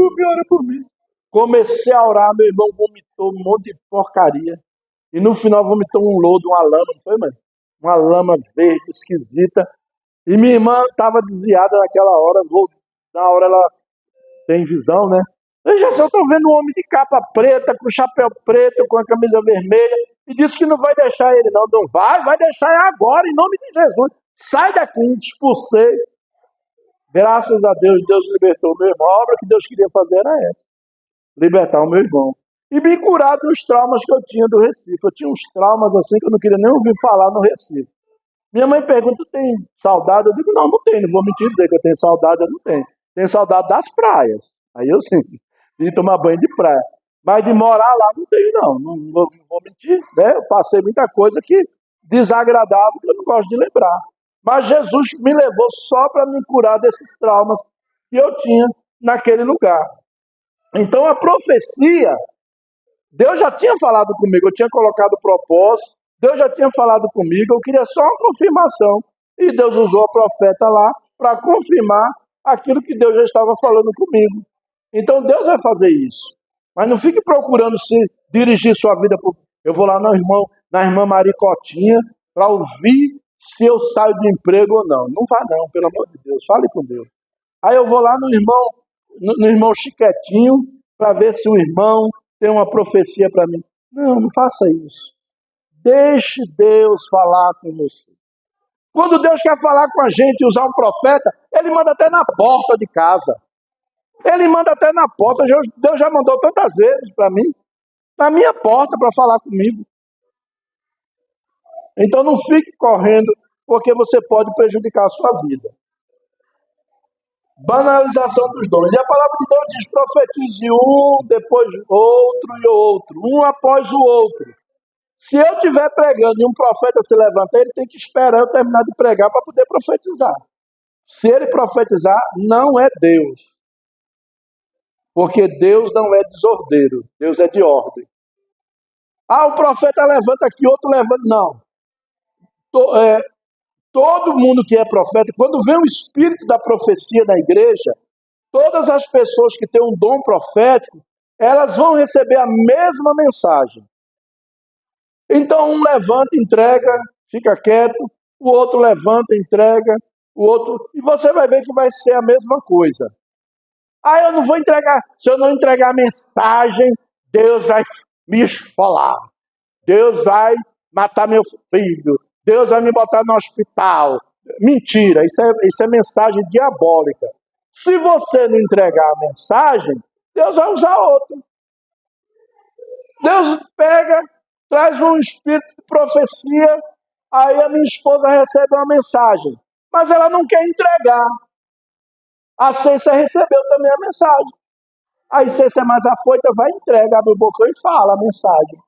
por mim. Comecei a orar, meu irmão vomitou um monte de porcaria. E no final vomitou um lodo, uma lama, não foi, mãe? Uma lama verde, esquisita. E minha irmã estava desviada naquela hora. Na hora ela tem visão, né? Veja só, eu estou vendo um homem de capa preta, com chapéu preto, com a camisa vermelha, e disse que não vai deixar ele, não. Não vai deixar agora, em nome de Jesus. Sai daqui, expulsei. Graças a Deus, Deus libertou o meu irmão. A obra que Deus queria fazer era essa: libertar o meu irmão. E me curar dos traumas que eu tinha do Recife. Eu tinha uns traumas assim que eu não queria nem ouvir falar no Recife. Minha mãe pergunta: tem saudade? Eu digo: não tenho, não vou mentir dizer que eu tenho saudade, eu não tenho. Tenho saudade das praias. Aí eu sim, de tomar banho de praia. Mas de morar lá não tenho, não. Não vou mentir, né? Eu passei muita coisa que desagradável que eu não gosto de lembrar. Mas Jesus me levou só para me curar desses traumas que eu tinha naquele lugar. Então a profecia, Deus já tinha falado comigo, eu tinha colocado o propósito, Deus já tinha falado comigo, eu queria só uma confirmação. E Deus usou a profeta lá para confirmar aquilo que Deus já estava falando comigo. Então Deus vai fazer isso. Mas não fique procurando se dirigir sua vida. Eu vou lá na irmã Maricotinha para ouvir se eu saio do emprego ou não. Não vá não, pelo amor de Deus, fale com Deus. Aí eu vou lá no irmão Chiquetinho para ver se o irmão tem uma profecia para mim. Não faça isso. Deixe Deus falar com você. Quando Deus quer falar com a gente e usar um profeta, Ele manda até na porta de casa. Ele manda até na porta. Deus já mandou tantas vezes para mim, na minha porta, para falar comigo. Então não fique correndo, porque você pode prejudicar a sua vida. Banalização dos dons. E a palavra de Deus diz: profetize um, depois outro e outro, um após o outro. Se eu estiver pregando e um profeta se levantar, ele tem que esperar eu terminar de pregar para poder profetizar. Se ele profetizar, não é Deus. Porque Deus não é desordeiro, Deus é de ordem. O profeta levanta aqui, outro levanta. Não. Todo mundo que é profeta, quando vem o espírito da profecia na igreja, todas as pessoas que têm um dom profético, elas vão receber a mesma mensagem. Então um levanta, entrega, fica quieto, o outro levanta, entrega, o outro... E você vai ver que vai ser a mesma coisa. Eu não vou entregar. Se eu não entregar a mensagem, Deus vai me esfolar. Deus vai matar meu filho. Deus vai me botar no hospital. Mentira, isso é mensagem diabólica. Se você não entregar a mensagem, Deus vai usar outro. Deus pega, traz um espírito de profecia, aí a minha esposa recebe uma mensagem, mas ela não quer entregar. A Cência recebeu também a mensagem. Aí Cência é mais afoita, vai entrega, abre o bocão e fala a mensagem.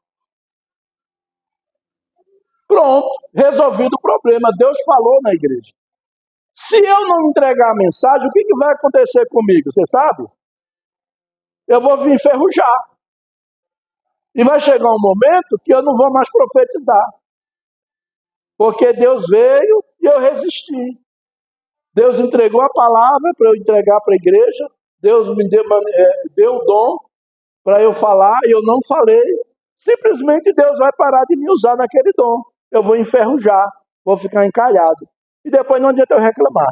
Pronto, resolvido o problema. Deus falou na igreja. Se eu não entregar a mensagem, o que vai acontecer comigo? Você sabe? Eu vou vir enferrujar. E vai chegar um momento que eu não vou mais profetizar. Porque Deus veio e eu resisti. Deus entregou a palavra para eu entregar para a igreja. Deus me deu o dom para eu falar e eu não falei. Simplesmente Deus vai parar de me usar naquele dom. Eu vou enferrujar, vou ficar encalhado. E depois não adianta eu reclamar.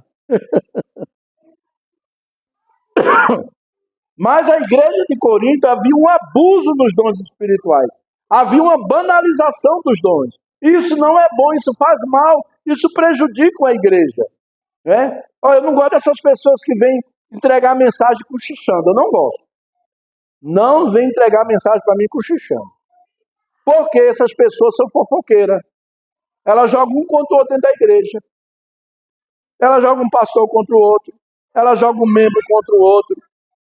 Mas a igreja de Corinto havia um abuso dos dons espirituais. Havia uma banalização dos dons. Isso não é bom, isso faz mal, isso prejudica a igreja. Né? Eu não gosto dessas pessoas que vêm entregar mensagem cochichando. Eu não gosto. Não vem entregar mensagem para mim cochichando. Porque essas pessoas são fofoqueiras. Elas jogam um contra o outro dentro da igreja. Elas jogam um pastor contra o outro. Elas jogam um membro contra o outro.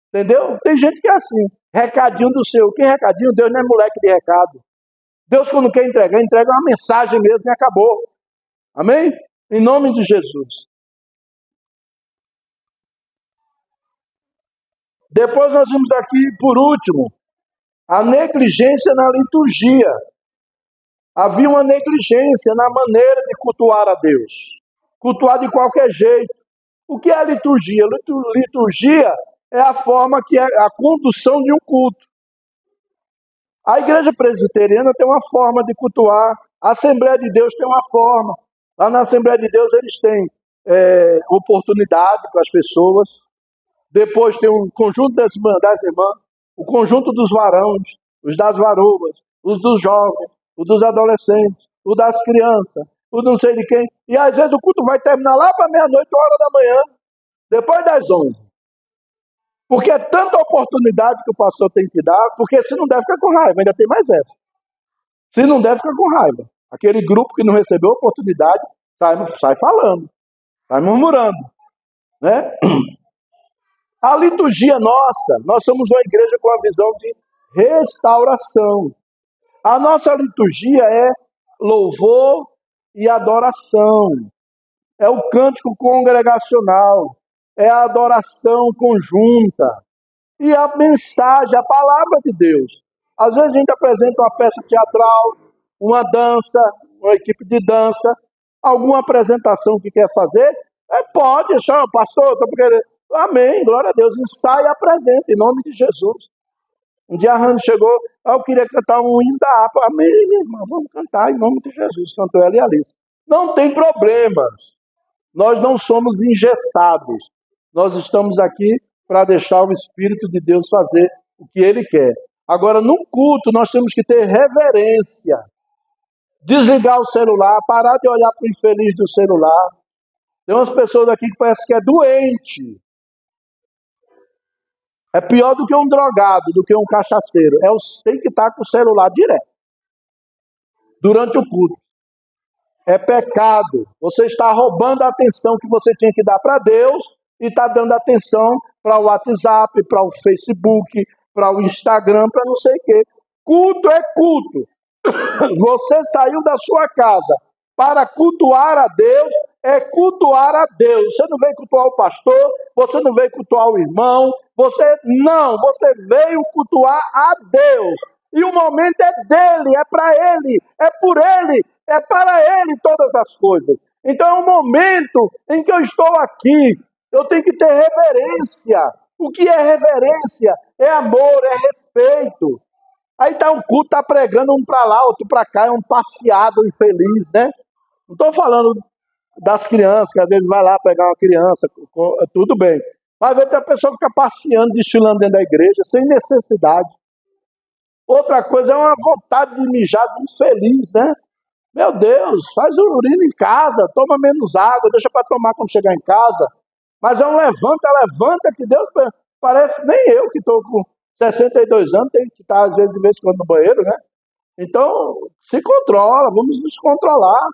Entendeu? Tem gente que é assim. Recadinho do seu. Que recadinho? Deus não é moleque de recado. Deus, quando quer entregar, entrega uma mensagem mesmo e acabou. Amém? Em nome de Jesus. Depois nós vimos aqui, por último, a negligência na liturgia. Havia uma negligência na maneira de cultuar a Deus. Cultuar de qualquer jeito. O que é a liturgia? Liturgia é a forma que é a condução de um culto. A igreja presbiteriana tem uma forma de cultuar. A Assembleia de Deus tem uma forma. Lá na Assembleia de Deus eles têm oportunidade para as pessoas. Depois tem um conjunto das irmãs, o conjunto dos varões, os das varoas, os dos jovens, os dos adolescentes, os das crianças, os não sei de quem. E às vezes o culto vai terminar lá para meia-noite, 1h da manhã, depois das 11. Porque é tanta oportunidade que o pastor tem que dar, porque se não der, fica com raiva, ainda tem mais essa. Se não der, fica com raiva. Aquele grupo que não recebeu oportunidade, sai falando, sai murmurando, né? A liturgia nossa, nós somos uma igreja com a visão de restauração. A nossa liturgia é louvor e adoração. É o cântico congregacional. É a adoração conjunta. E a mensagem, a palavra de Deus. Às vezes a gente apresenta uma peça teatral, uma dança, uma equipe de dança, alguma apresentação que quer fazer. Pode, deixar, pastor, estou querendo. Amém, glória a Deus. Ensaia e apresenta, em nome de Jesus. Um dia a Rani chegou, eu queria cantar um hino da APA. Amém, minha irmã, vamos cantar em nome de Jesus. Cantou ela e a Alice. Não tem problemas. Nós não somos engessados. Nós estamos aqui para deixar o Espírito de Deus fazer o que Ele quer. Agora, no culto, nós temos que ter reverência. Desligar o celular, parar de olhar para o infeliz do celular. Tem umas pessoas aqui que parece que é doente. É pior do que um drogado, do que um cachaceiro. Tem que estar com o celular direto. Durante o culto. É pecado. Você está roubando a atenção que você tinha que dar para Deus e está dando atenção para o WhatsApp, para o Facebook, para o Instagram, para não sei o quê. Culto é culto. Você saiu da sua casa para cultuar a Deus, é cultuar a Deus. Você não veio cultuar o pastor, você não veio cultuar o irmão, você veio cultuar a Deus. E o momento é dele, é para ele, é por ele, é para ele todas as coisas. Então é um momento em que eu estou aqui, eu tenho que ter reverência. O que é reverência? É amor, é respeito. Aí tá um culto, tá pregando um para lá, outro para cá, é um passeado infeliz, né? Não estou falando das crianças, que às vezes vai lá pegar uma criança, tudo bem. Mas às vezes a pessoa fica passeando, desfilando dentro da igreja, sem necessidade. Outra coisa é uma vontade de mijar de infeliz, né? Meu Deus, faz urina em casa, toma menos água, deixa para tomar quando chegar em casa. Mas é um levanta, levanta, que Deus parece nem eu que estou com 62 anos, tenho que estar às vezes de vez em quando no banheiro, né? Então, se controla, vamos nos controlar.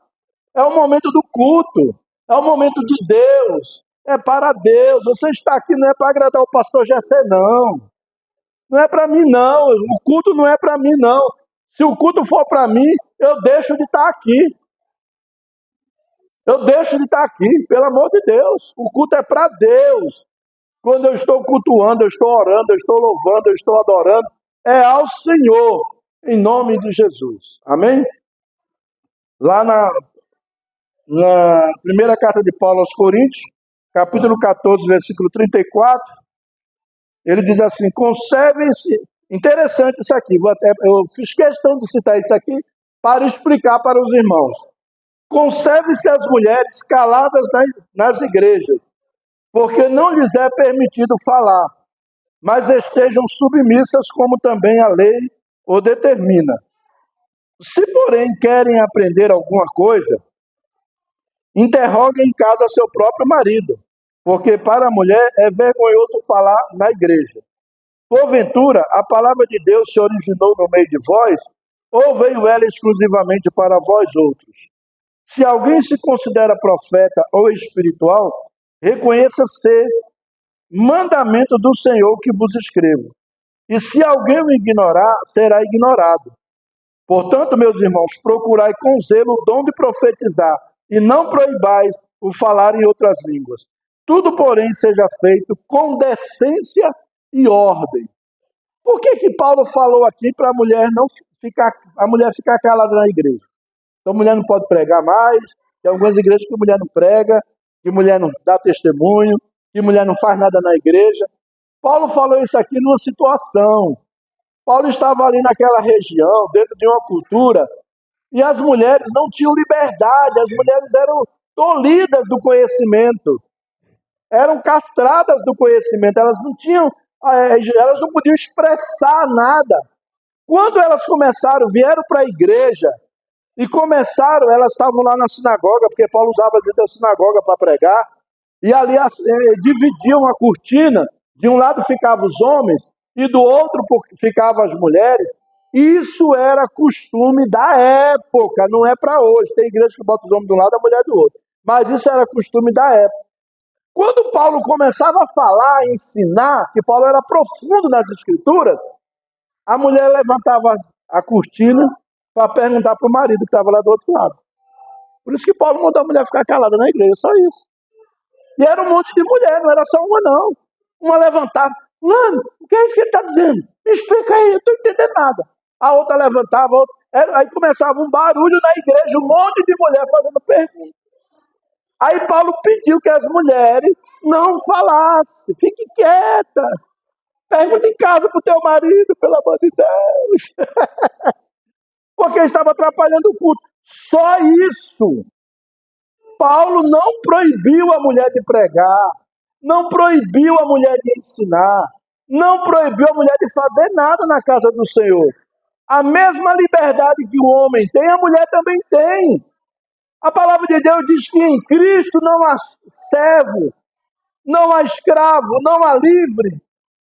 É o momento do culto, é o momento de Deus, é para Deus. Você está aqui não é para agradar o pastor Gessé, não. Não é para mim, não. O culto não é para mim, não. Se o culto for para mim, eu deixo de estar aqui. Eu deixo de estar aqui, pelo amor de Deus. O culto é para Deus. Quando eu estou cultuando, eu estou orando, eu estou louvando, eu estou adorando, é ao Senhor, em nome de Jesus. Amém? Lá na primeira carta de Paulo aos Coríntios, capítulo 14, versículo 34, ele diz assim: conservem-se. Interessante isso aqui, eu fiz questão de citar isso aqui para explicar para os irmãos. Conserve-se as mulheres caladas nas igrejas, porque não lhes é permitido falar, mas estejam submissas como também a lei o determina. Se, porém, querem aprender alguma coisa, interroguem em casa seu próprio marido, porque para a mulher é vergonhoso falar na igreja. Porventura, a palavra de Deus se originou no meio de vós, ou veio ela exclusivamente para vós outros? Se alguém se considera profeta ou espiritual, reconheça ser mandamento do Senhor que vos escrevo. E se alguém o ignorar, será ignorado. Portanto, meus irmãos, procurai com zelo o dom de profetizar, e não proibais o falar em outras línguas. Tudo, porém, seja feito com decência e ordem. Por que Paulo falou aqui para a mulher ficar calada na igreja? Então a mulher não pode pregar mais, tem algumas igrejas que a mulher não prega, que a mulher não dá testemunho, que a mulher não faz nada na igreja. Paulo falou isso aqui numa situação. Paulo estava ali naquela região, dentro de uma cultura, e as mulheres não tinham liberdade, as mulheres eram tolhidas do conhecimento, eram castradas do conhecimento, elas não podiam expressar nada. Quando elas vieram para a igreja, e elas estavam lá na sinagoga, porque Paulo usava às vezes a sinagoga para pregar, e ali dividiam a cortina, de um lado ficavam os homens, e do outro ficavam as mulheres. Isso era costume da época, não é para hoje. Tem igreja que bota os homens de um lado e a mulher do outro. Mas isso era costume da época. Quando Paulo começava a falar, a ensinar, que Paulo era profundo nas escrituras, a mulher levantava a cortina para perguntar para o marido que estava lá do outro lado. Por isso que Paulo mandou a mulher ficar calada na igreja, só isso. E era um monte de mulher, não era só uma não. Uma levantava, Lano, o que é isso que ele está dizendo? Me explica aí, eu não estou entendendo nada. A outra levantava, aí começava um barulho na igreja, um monte de mulher fazendo perguntas. Aí Paulo pediu que as mulheres não falassem, fique quieta. Pergunta em casa para o teu marido, pelo amor de Deus. Porque estava atrapalhando o culto. Só isso. Paulo não proibiu a mulher de pregar, não proibiu a mulher de ensinar, não proibiu a mulher de fazer nada na casa do Senhor. A mesma liberdade que o homem tem, a mulher também tem. A palavra de Deus diz que em Cristo não há servo, não há escravo, não há livre,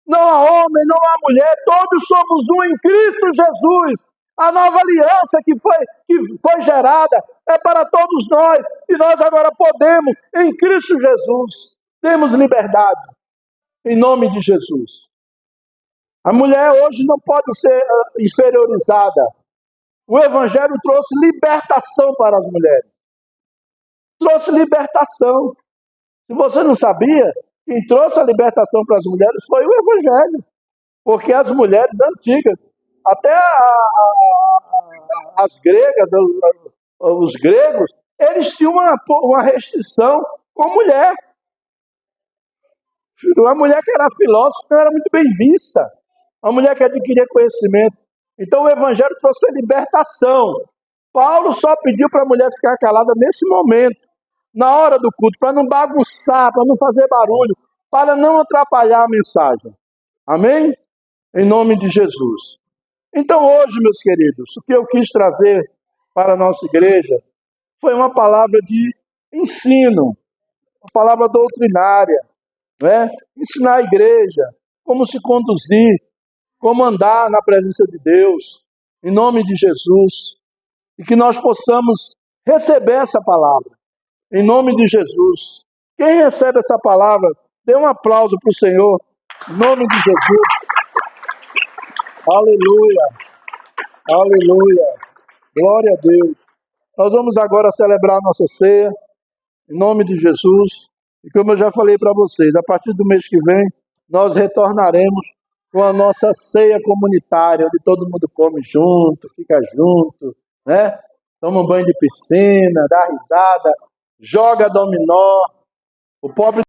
não há homem, não há mulher, todos somos um em Cristo Jesus. A nova aliança que foi gerada é para todos nós, e nós agora podemos, em Cristo Jesus, temos liberdade, em nome de Jesus. A mulher hoje não pode ser inferiorizada. O Evangelho trouxe libertação para as mulheres. Trouxe libertação. Se você não sabia, quem trouxe a libertação para as mulheres foi o Evangelho. Porque as mulheres antigas, até as gregas, os gregos, eles tinham uma restrição com mulher. Uma mulher que era filósofa não era muito bem vista. Uma mulher que adquiria conhecimento. Então o Evangelho trouxe a libertação. Paulo só pediu para a mulher ficar calada nesse momento, na hora do culto, para não bagunçar, para não fazer barulho, para não atrapalhar a mensagem. Amém? Em nome de Jesus. Então hoje, meus queridos, o que eu quis trazer para a nossa igreja foi uma palavra de ensino, uma palavra doutrinária, né? Ensinar a igreja como se conduzir, como andar na presença de Deus, em nome de Jesus, e que nós possamos receber essa palavra, em nome de Jesus. Quem recebe essa palavra, dê um aplauso para o Senhor, em nome de Jesus. Aleluia, aleluia, glória a Deus. Nós vamos agora celebrar a nossa ceia, em nome de Jesus. E como eu já falei para vocês, a partir do mês que vem, nós retornaremos com a nossa ceia comunitária, onde todo mundo come junto, fica junto, né? Toma um banho de piscina, dá risada, joga dominó. O pobre